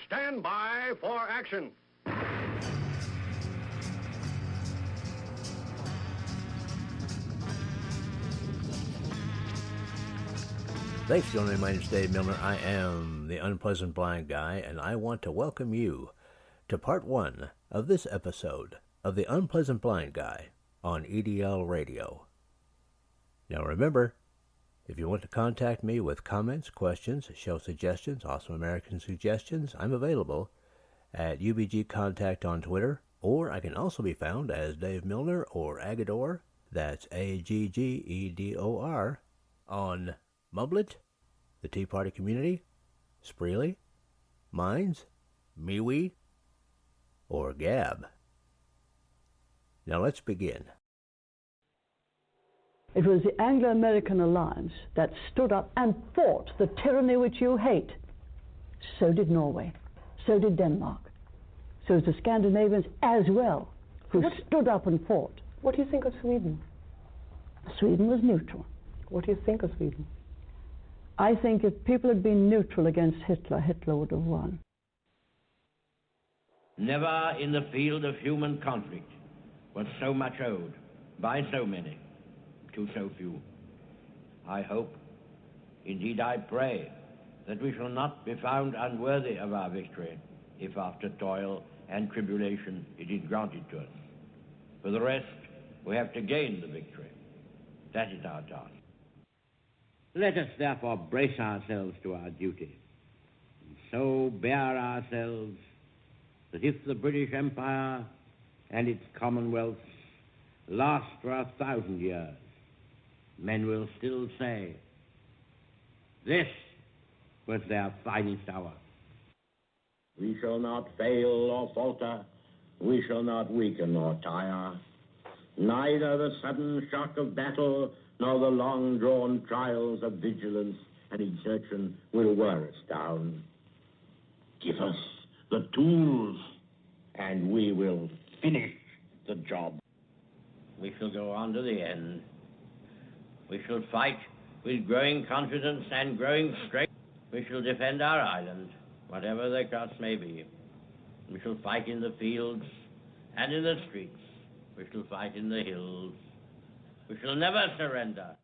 Stand by for action. Thanks for joining me. My name is Dave Milner. I am the Unpleasant Blind Guy, and I want to welcome you to part one of this episode of the Unpleasant Blind Guy on EDL Radio. Now remember, if you want to contact me with comments, questions, show suggestions, Awesome American suggestions, I'm available at UBG Contact on Twitter, or I can also be found as Dave Milner or Aggedor, that's Aggedor, on Mublet, the Tea Party Community, Spreely, Minds, MeWe, or Gab. Now let's begin. It was the Anglo-American alliance that stood up and fought the tyranny which you hate. So did Norway. So did Denmark. So did the Scandinavians as well, who stood up and fought. What do you think of Sweden? Sweden was neutral. What do you think of Sweden? I think if people had been neutral against Hitler, Hitler would have won. Never in the field of human conflict was so much owed by so many to so few. I hope, indeed I pray, that we shall not be found unworthy of our victory if after toil and tribulation it is granted to us. For the rest, we have to gain the victory. That is our task. Let us therefore brace ourselves to our duty, and so bear ourselves that if the British Empire and its commonwealths last for 1,000 years, men will still say, this was their finest hour. We shall not fail or falter, we shall not weaken or tire. Neither the sudden shock of battle nor the long-drawn trials of vigilance and exertion will wear us down. Give us the tools, and we will finish the job. We shall go on to the end. We shall fight with growing confidence and growing strength. We shall defend our island, whatever the cost may be. We shall fight in the fields and in the streets. We shall fight in the hills. We shall never surrender.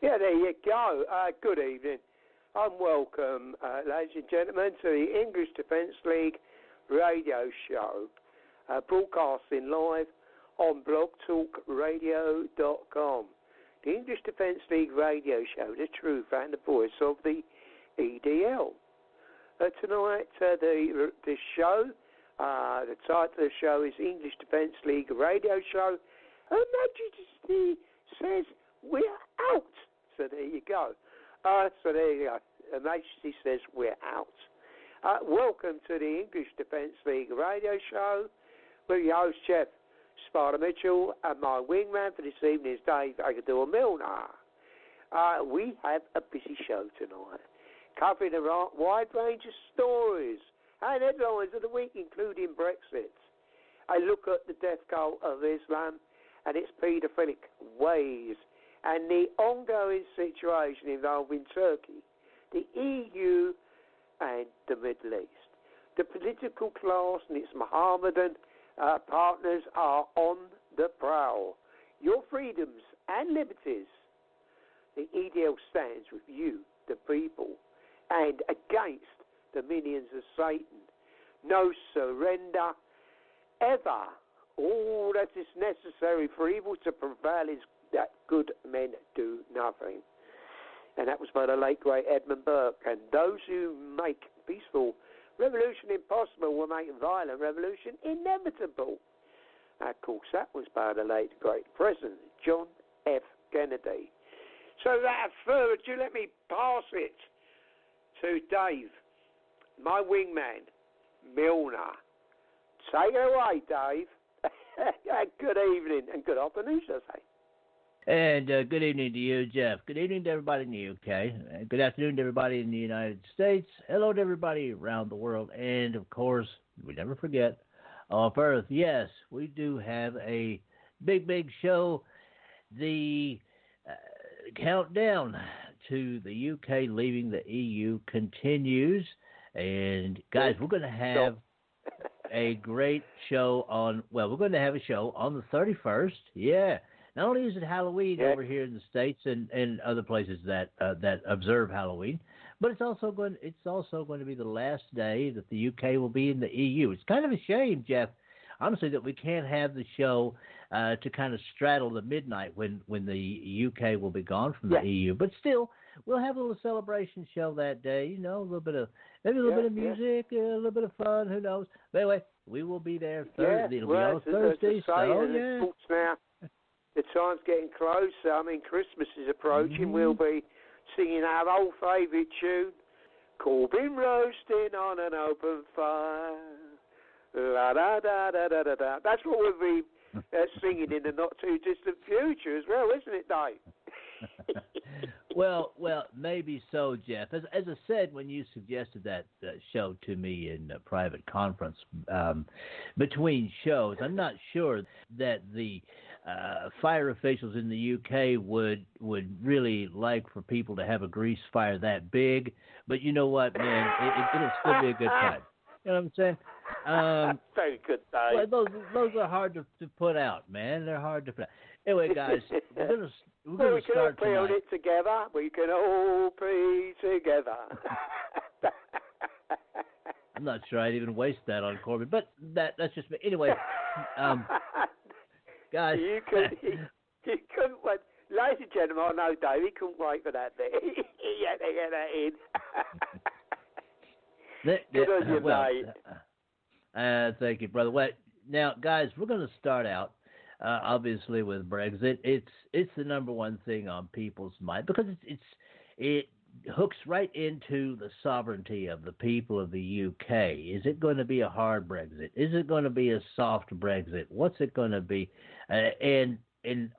Yeah, there you go. Good evening and welcome, ladies and gentlemen, to the English Defence League radio show, broadcasting live on blogtalkradio.com. The English Defence League radio show, the truth and the voice of the EDL. Tonight, the show, the title of the show is English Defence League radio show. Her Majesty says we're out. So there you go. Her Majesty says we're out. Welcome to the English Defence League radio show with your host, Jeff Sparta Mitchell, and my wingman for this evening is Dave Agador Milner. We have a busy show tonight, covering a wide range of stories and headlines of the week, including Brexit. I look at the death cult of Islam and its paedophilic ways, and the ongoing situation involving Turkey, the EU, and the Middle East. The political class and its Mohammedan partners are on the prowl, your freedoms and liberties. The EDL stands with you, the people, and against the minions of Satan. No surrender ever. All that is necessary for evil to prevail is that good men do nothing. And that was by the late, great Edmund Burke. And those who make peaceful revolution impossible will make violent revolution inevitable. Of course, that was by the late, great President John F. Kennedy. So without further ado, let me pass it to Dave, my wingman, Milner. Take it away, Dave. Good evening and good afternoon, shall I say. And good evening to you, Jeff. Good evening to everybody in the UK. Good afternoon to everybody in the United States. Hello to everybody around the world. And, of course, we never forget, off Earth. Yes, we do have a big, big show. The countdown to the UK leaving the EU continues. And, guys, we're going to have a great show on, well, we're going to have a show on the 31st. Yeah. Not only is it Halloween over here in the States and other places that observe Halloween, but it's also going to be the last day that the UK will be in the EU. It's kind of a shame, Jeff, honestly, that we can't have the show to kind of straddle the midnight when the UK will be gone from the EU. But still, we'll have a little celebration show that day. You know, a little bit of music, a little bit of fun. Who knows? But anyway, we will be there Thursday. It'll be on Thursday. Now. The time's getting closer. I mean, Christmas is approaching. Mm-hmm. We'll be singing our old favourite tune, Corbin roasting on an open fire. La da da da da da da. That's what we'll be singing in the not too distant future as well, isn't it, Dave? Well, maybe so, Jeff. As I said when you suggested that show to me in a private conference between shows, I'm not sure that the fire officials in the UK would really like for people to have a grease fire that big. But you know what, man? It'll still be a good time. You know what I'm saying? Very good, Dave. Well, those are hard to put out, man. They're hard to put out. Anyway, guys, we're gonna start can all tonight. be it together. We can all be together. I'm not sure I'd even waste that on Corbin, but that's just me. Anyway, guys. You couldn't wait. Ladies and gentlemen, I know Dave, he couldn't wait for that bit. He had to get that in. Good on you, mate. Thank you, brother. Well, now, guys, we're going to start out, obviously, with Brexit. It's the number one thing on people's mind because it hooks right into the sovereignty of the people of the UK. Is it going to be a hard Brexit? Is it going to be a soft Brexit? What's it going to be? And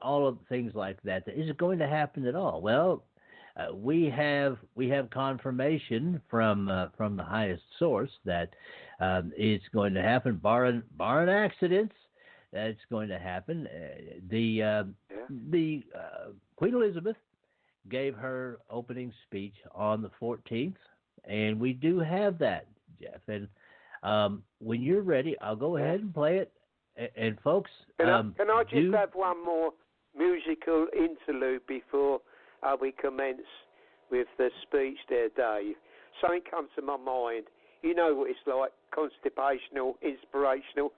all of things like that. Is it going to happen at all? Well, we have confirmation from the highest source that it's going to happen, barring accidents. That's going to happen. The Queen Elizabeth gave her opening speech on the 14th, and we do have that, Jeff. And when you're ready, I'll go ahead and play it. And folks, can I just have one more musical interlude before we commence with the speech there, Dave? Something comes to my mind. You know what it's like, constipational, inspirational,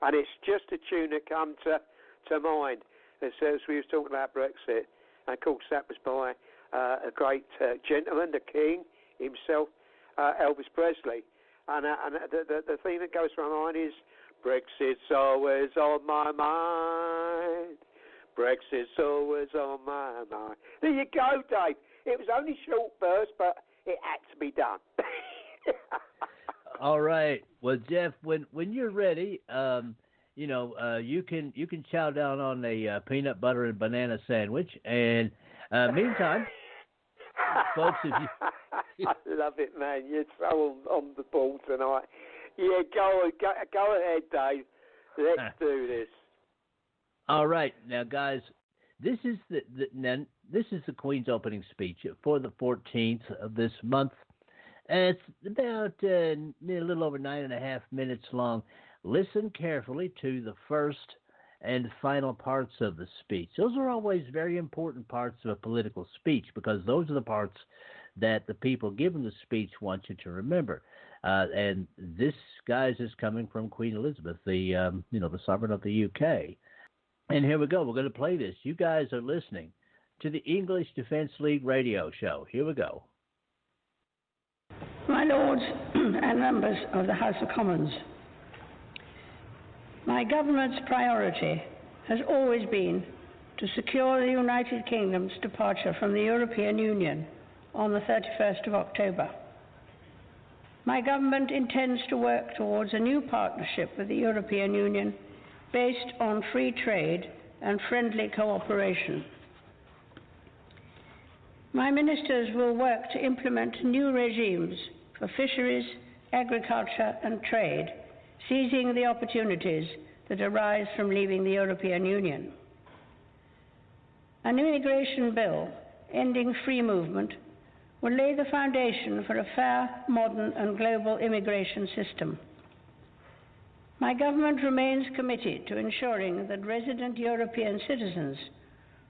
and it's just a tune that comes to mind. As we were talking about Brexit. And of course, that was by a great gentleman, the King himself, Elvis Presley. And the thing that goes through my mind is, Brexit's always on my mind. Brexit's always on my mind. There you go, Dave. It was only short burst, but it had to be done. All right. Well, Jeff, when you're ready, you can chow down on a peanut butter and banana sandwich. And meantime, folks, if you I love it, man. You're so on the ball tonight. Yeah, go ahead, Dave. Let's do this. All right, now, guys, this is the Queen's opening speech for the 14th of this month. And it's about a little over 9.5 minutes long. Listen carefully to the first and final parts of the speech. Those are always very important parts of a political speech because those are the parts that the people giving the speech want you to remember. And this, guys, is coming from Queen Elizabeth, the sovereign of the UK. And here we go. We're going to play this. You guys are listening to the English Defence League radio show. Here we go. My Lords and members of the House of Commons, my government's priority has always been to secure the United Kingdom's departure from the European Union on the 31st of October. My government intends to work towards a new partnership with the European Union based on free trade and friendly cooperation. My ministers will work to implement new regimes for fisheries, agriculture and trade, seizing the opportunities that arise from leaving the European Union. An immigration bill ending free movement will lay the foundation for a fair, modern and global immigration system. My government remains committed to ensuring that resident European citizens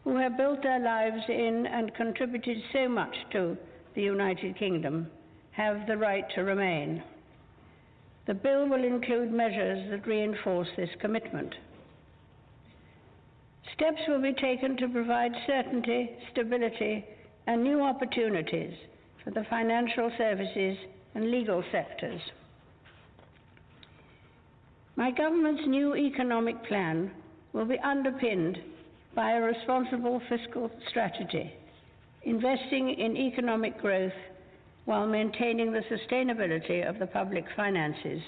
who have built their lives in and contributed so much to the United Kingdom have the right to remain. The bill will include measures that reinforce this commitment. Steps will be taken to provide certainty, stability, and new opportunities for the financial services and legal sectors. My government's new economic plan will be underpinned by a responsible fiscal strategy, investing in economic growth while maintaining the sustainability of the public finances.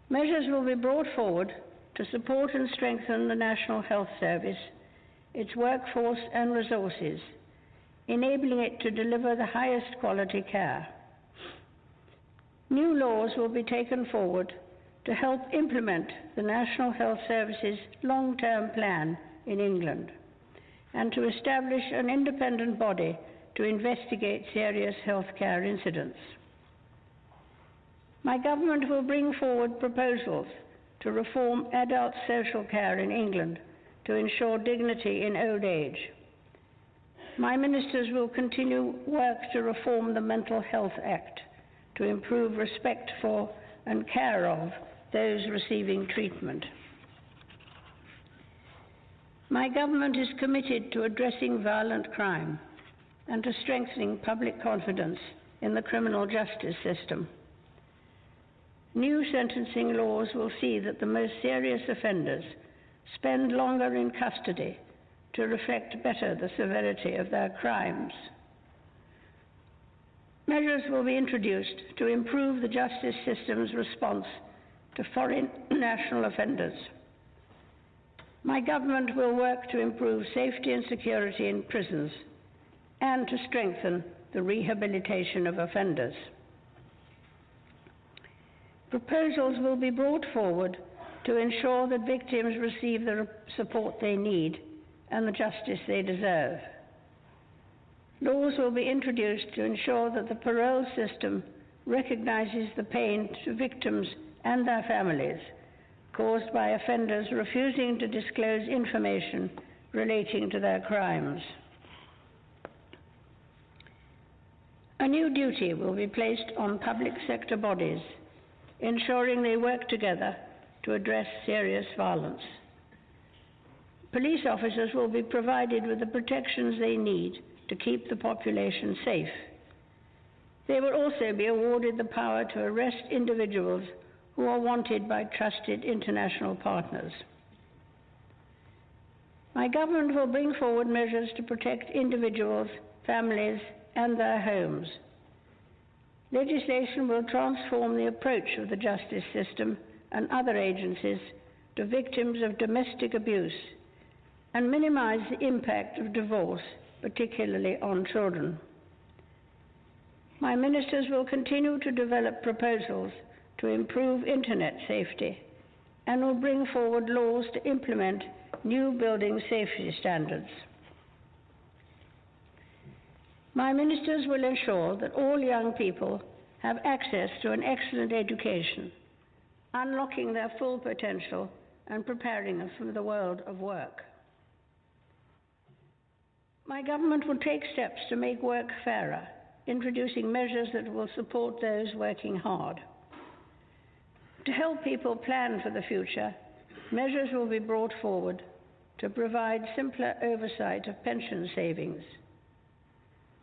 Measures will be brought forward to support and strengthen the National Health Service, its workforce and resources, enabling it to deliver the highest quality care. New laws will be taken forward to help implement the National Health Service's long-term plan in England and to establish an independent body to investigate serious healthcare incidents. My government will bring forward proposals to reform adult social care in England to ensure dignity in old age. My ministers will continue work to reform the Mental Health Act to improve respect for and care of those receiving treatment. My government is committed to addressing violent crime and to strengthening public confidence in the criminal justice system. New sentencing laws will see that the most serious offenders spend longer in custody to reflect better the severity of their crimes. Measures will be introduced to improve the justice system's response to foreign national offenders. My government will work to improve safety and security in prisons and to strengthen the rehabilitation of offenders. Proposals will be brought forward to ensure that victims receive the support they need and the justice they deserve. Laws will be introduced to ensure that the parole system recognizes the pain to victims and their families caused by offenders refusing to disclose information relating to their crimes. A new duty will be placed on public sector bodies, ensuring they work together to address serious violence. Police officers will be provided with the protections they need to keep the population safe. They will also be awarded the power to arrest individuals who are wanted by trusted international partners. My government will bring forward measures to protect individuals, families, and their homes. Legislation will transform the approach of the justice system and other agencies to victims of domestic abuse and minimize the impact of divorce, particularly on children. My ministers will continue to develop proposals to improve internet safety and will bring forward laws to implement new building safety standards. My ministers will ensure that all young people have access to an excellent education, unlocking their full potential and preparing us for the world of work. My government will take steps to make work fairer, introducing measures that will support those working hard. To help people plan for the future, measures will be brought forward to provide simpler oversight of pension savings.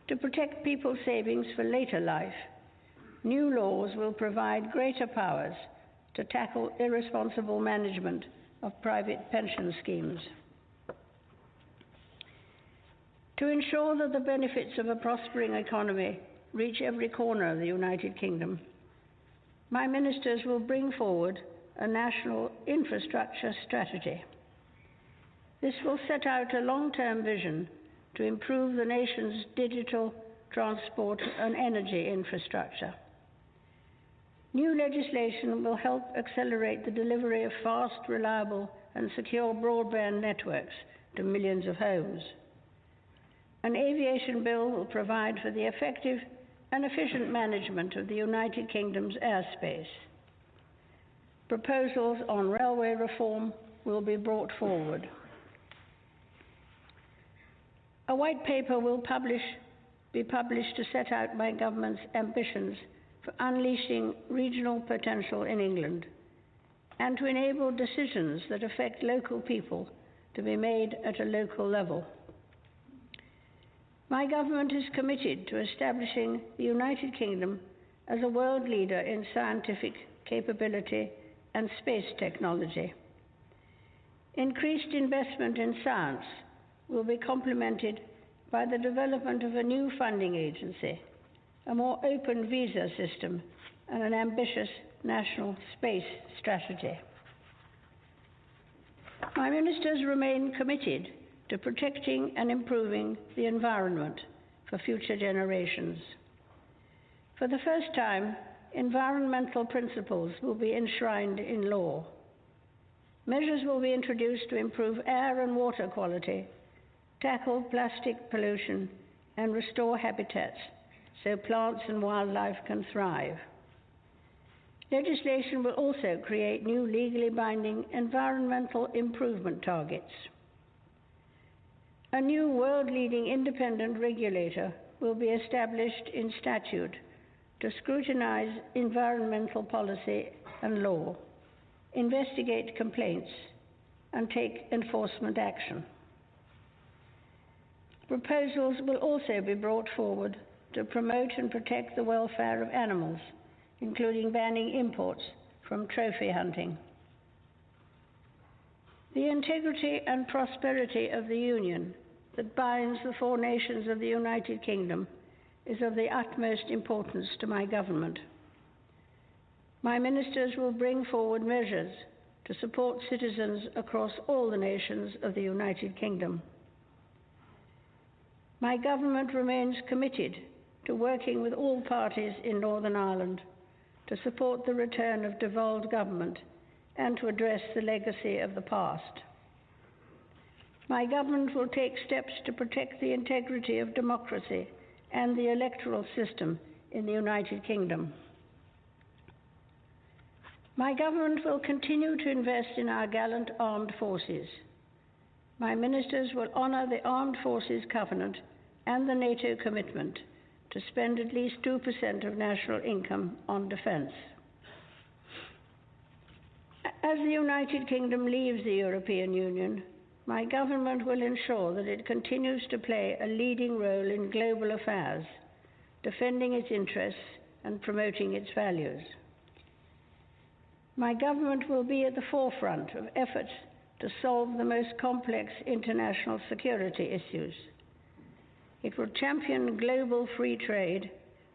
To protect people's savings for later life, new laws will provide greater powers to tackle irresponsible management of private pension schemes. To ensure that the benefits of a prospering economy reach every corner of the United Kingdom, my ministers will bring forward a national infrastructure strategy. This will set out a long-term vision to improve the nation's digital, transport and energy infrastructure. New legislation will help accelerate the delivery of fast, reliable and secure broadband networks to millions of homes. An aviation bill will provide for the effective and efficient management of the United Kingdom's airspace. Proposals on railway reform will be brought forward. A white paper will be published to set out my government's ambitions for unleashing regional potential in England and to enable decisions that affect local people to be made at a local level. My government is committed to establishing the United Kingdom as a world leader in scientific capability and space technology. Increased investment in science will be complemented by the development of a new funding agency, a more open visa system, and an ambitious national space strategy. My ministers remain committed to protecting and improving the environment for future generations. For the first time, environmental principles will be enshrined in law. Measures will be introduced to improve air and water quality, tackle plastic pollution, and restore habitats so plants and wildlife can thrive. Legislation will also create new legally binding environmental improvement targets. A new world-leading independent regulator will be established in statute to scrutinize environmental policy and law, investigate complaints, and take enforcement action. Proposals will also be brought forward to promote and protect the welfare of animals, including banning imports from trophy hunting. The integrity and prosperity of the Union that binds the four nations of the United Kingdom is of the utmost importance to my government. My ministers will bring forward measures to support citizens across all the nations of the United Kingdom. My government remains committed to working with all parties in Northern Ireland to support the return of devolved government and to address the legacy of the past. My government will take steps to protect the integrity of democracy and the electoral system in the United Kingdom. My government will continue to invest in our gallant armed forces. My ministers will honour the Armed Forces Covenant and the NATO commitment to spend at least 2% of national income on defence. As the United Kingdom leaves the European Union, my government will ensure that it continues to play a leading role in global affairs, defending its interests and promoting its values. My government will be at the forefront of efforts to solve the most complex international security issues. It will champion global free trade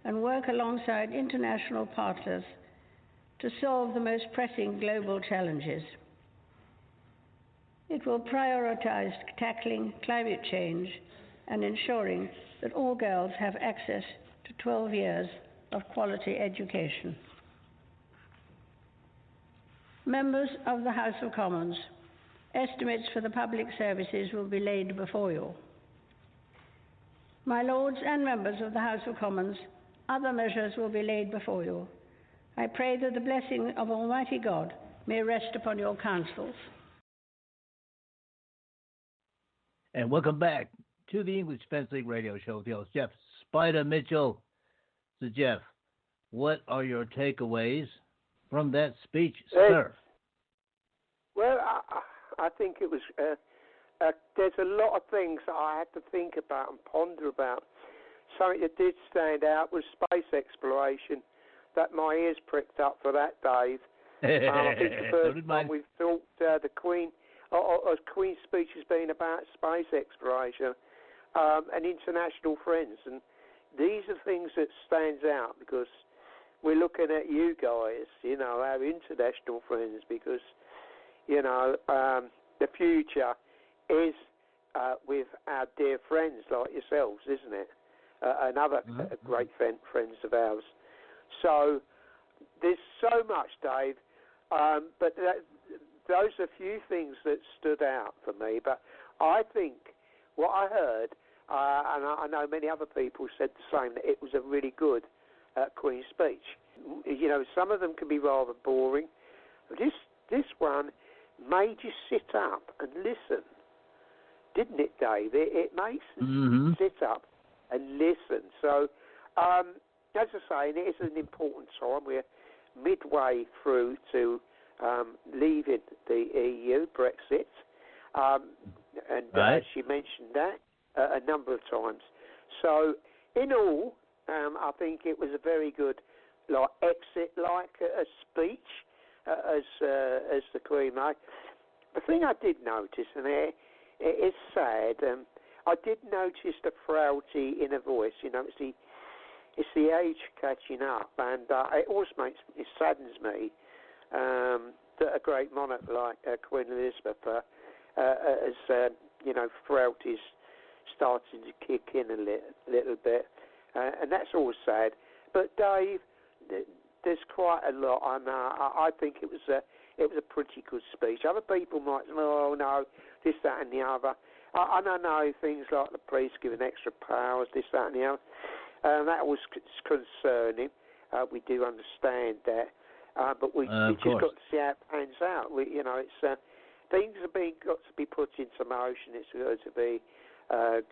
and work alongside international partners to solve the most pressing global challenges. It will prioritize tackling climate change and ensuring that all girls have access to 12 years of quality education. Members of the House of Commons, estimates for the public services will be laid before you. My Lords and members of the House of Commons, other measures will be laid before you. I pray that the blessing of Almighty God may rest upon your councils. And welcome back to the English Defense League radio show with the host, Jeff Spider Mitchell. So, Jeff, what are your takeaways from that speech, sir? Well, I think it was... there's a lot of things that I had to think about and ponder about. Something that did stand out was space exploration. That my ears pricked up for that, Dave. I think the first time we've thought the Queen's speech has been about space exploration and international friends. And these are things that stands out because we're looking at you guys, you know, our international friends, because, you know, the future is with our dear friends like yourselves, isn't it? And other great friends of ours. So there's so much, Dave, but those are a few things that stood out for me. But I think what I heard, and I know many other people said the same, that it was a really good Queen's speech. You know, some of them can be rather boring. This one made you sit up and listen, didn't it, Dave? It makes you sit up and listen. So, as I say, it is an important time. We're midway through to leaving the EU, Brexit, and she mentioned that a number of times. So, in all, I think it was a very good, exit-like a speech, as the Queen made. The thing I did notice, and it is sad, I did notice the frailty in her voice. You know, it's the age catching up, and it saddens me that a great monarch like Queen Elizabeth has, frailty's starting to kick in a little bit, and that's always sad. But Dave, there's quite a lot, and I think it was a pretty good speech. Other people might say, oh no, this, that, and the other. I don't know, things like the police giving extra powers, this, that, and the other. That was concerning. We do understand that, but we just got to see how it pans out. It's things have got to be put into motion. It's got to be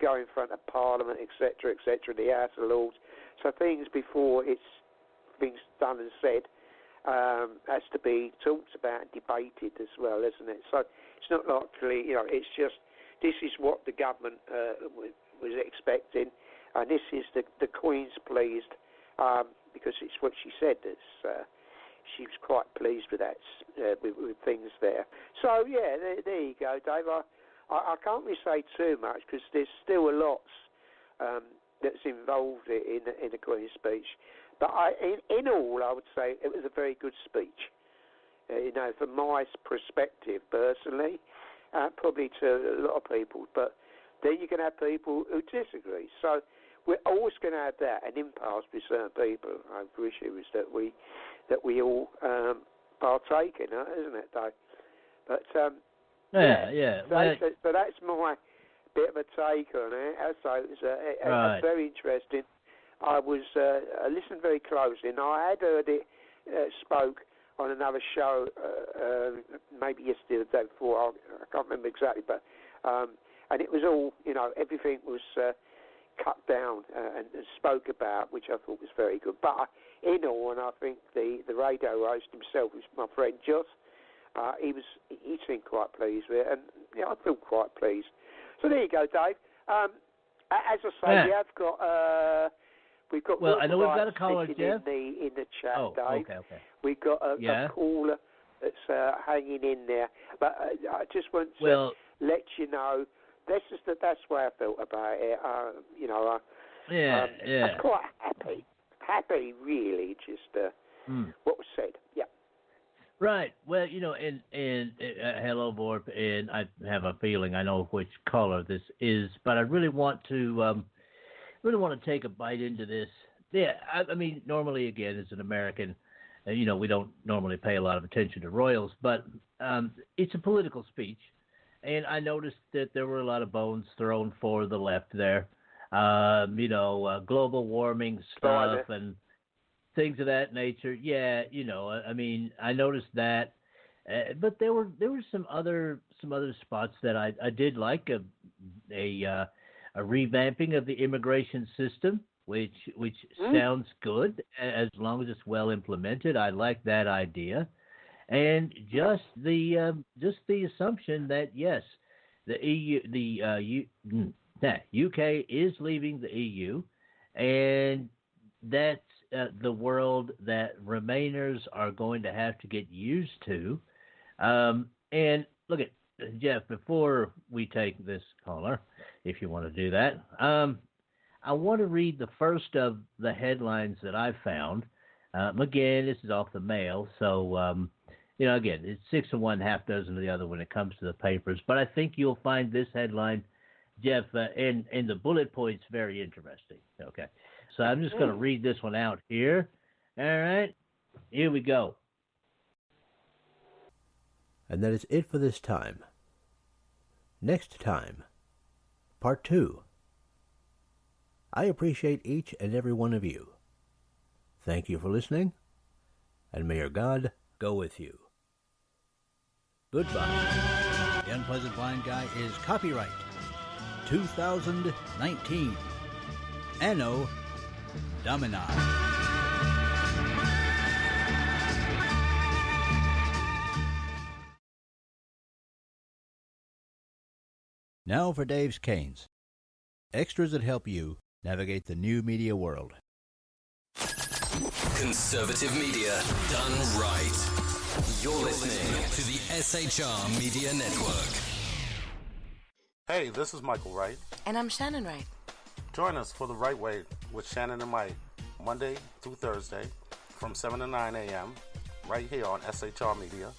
going in front of Parliament, etc., etc., the House of Lords. So things before it's been done and said has to be talked about and debated as well, isn't it? So it's not likely, it's just this is what the government was expecting, and this is the Queen's pleased because it's what she said. She was quite pleased with that, with things there. So yeah, there you go, Dave. I can't really say too much because there's still a lot that's involved in the Queen's speech. But in all, I would say it was a very good speech. From my perspective, personally, probably to a lot of people. But then you can have people who disagree. So we're always going to have that, an impasse with certain people. I wish it was that we all partake in it, isn't it, Dave? But yeah. So that's my bit of a take on it. So it was very interesting. I was listened very closely, and I had heard it spoke on another show, maybe yesterday or the day before. I can't remember exactly, but and it was all, everything was cut down and spoke about, which I thought was very good. But in all, and I think the radio host himself, was my friend Joss, he seemed quite pleased with it, and I feel quite pleased. So there you go, Dave. As I say, we have got. We've got. Well, I know we've got a caller, Jeff. In the chat, Dave. Okay. We've got a caller that's hanging in there, but I just want to let you know. That's where I felt about it. I'm quite happy, really. Just what was said. Yeah. Right. Well, and hello, Vorp, and I have a feeling I know which caller this is, but I really want to take a bite into this. Yeah, I mean, normally, again, as an American, we don't normally pay a lot of attention to royals, but it's a political speech, and I noticed that there were a lot of bones thrown for the left there. Global warming stuff and things of that nature. Yeah, I mean, I noticed that, but there were some other spots that I did like. a revamping of the immigration system, which sounds good as long as it's well implemented. I like that idea, and just the assumption that yes, the UK is leaving the EU, and that's the world that Remainers are going to have to get used to. And look at Jeff, before we take this caller, if you want to do that, I want to read the first of the headlines that I found. Again, this is off the Mail, so again, it's 6 of one, half dozen of the other when it comes to the papers. But I think you'll find this headline, Jeff, and the bullet points very interesting. Okay, so I'm just going to read this one out here. All right, here we go. And that is it for this time. Next time, part 2. I appreciate each and every one of you. Thank you for listening, and may your God go with you. Goodbye. The Unpleasant Blind Guy is copyright 2019. Anno Domini. Now for Dave's Canes. Extras that help you navigate the new media world. Conservative media done right. You're listening to the SHR Media Network. Hey, this is Michael Wright. And I'm Shannon Wright. Join us for The Right Way with Shannon and Mike, Monday through Thursday from 7 to 9 a.m. right here on SHR Media.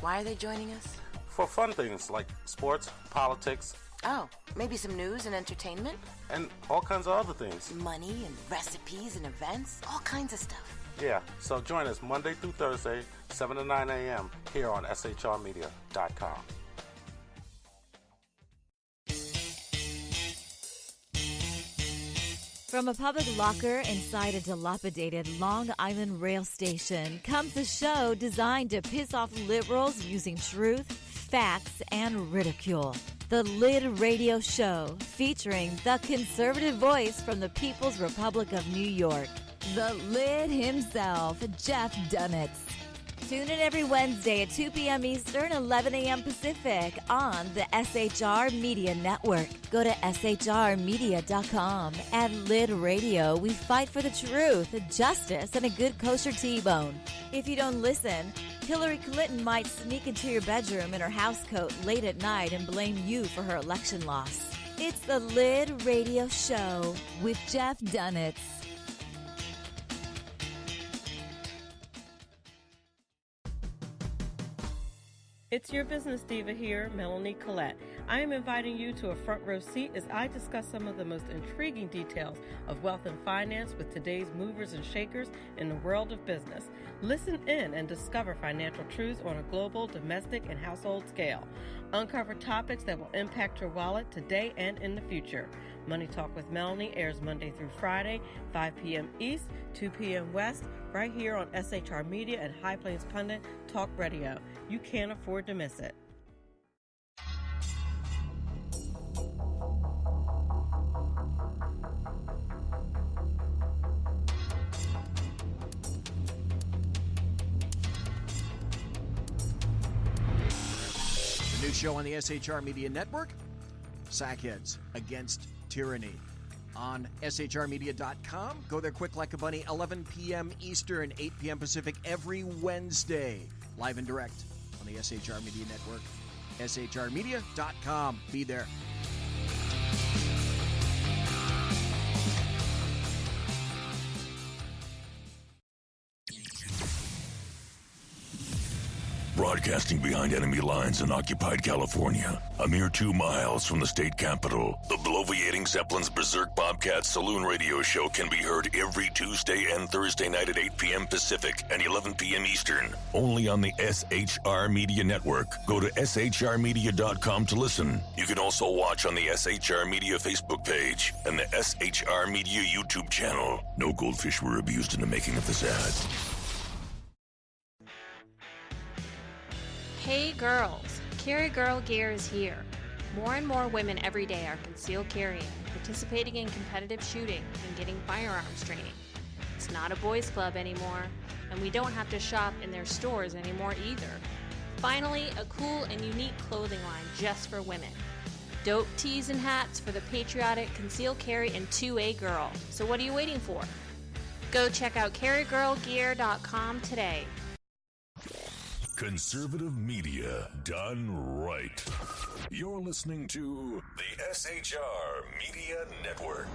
Why are they joining us? For fun things like sports, politics. Oh, maybe some news and entertainment? And all kinds of other things. Money and recipes and events, all kinds of stuff. Yeah, so join us Monday through Thursday, 7 to 9 a.m. here on shrmedia.com. From a public locker inside a dilapidated Long Island rail station comes a show designed to piss off liberals using truth, facts, and ridicule. The Lid Radio Show, featuring the conservative voice from the People's Republic of New York, the Lid himself, Jeff Dunitz. Tune in every Wednesday at 2 p.m. Eastern, 11 a.m. Pacific on the SHR Media Network. Go to shrmedia.com. At Lid Radio, we fight for the truth, justice, and a good kosher T-bone. If you don't listen, Hillary Clinton might sneak into your bedroom in her housecoat late at night and blame you for her election loss. It's the Lid Radio Show with Jeff Dunitz. It's your business diva here, Melanie Collette. I am inviting you to a front row seat as I discuss some of the most intriguing details of wealth and finance with today's movers and shakers in the world of business. Listen in and discover financial truths on a global, domestic, and household scale. Uncover topics that will impact your wallet today and in the future. Money Talk with Melanie airs Monday through Friday, 5 p.m. East, 2 p.m. West, right here on SHR Media and High Plains Pundit Talk Radio. You can't afford to miss it. The new show on the SHR Media Network, Sackheads Against Tyranny. On shrmedia.com. Go there quick like a bunny, 11 p.m. Eastern, 8 p.m. Pacific every Wednesday. Live and direct on the SHR Media Network. shrmedia.com. Be there. Broadcasting behind enemy lines in occupied California, a mere 2 miles from the state capital, the bloviating Zeppelin's Berserk Bobcat Saloon Radio Show can be heard every Tuesday and Thursday night at 8 p.m. Pacific and 11 p.m. Eastern, only on the SHR Media Network. Go to shrmedia.com to listen. You can also watch on the SHR Media Facebook page and the SHR Media YouTube channel. No goldfish were abused in the making of this ad. Hey girls, Carrie Girl Gear is here. More and more women every day are concealed carrying, participating in competitive shooting, and getting firearms training. It's not a boys' club anymore, and we don't have to shop in their stores anymore either. Finally, a cool and unique clothing line just for women. Dope tees and hats for the patriotic concealed carry and 2A girl. So what are you waiting for? Go check out carrygirlgear.com today. Conservative media done right. You're listening to the SHR Media Network.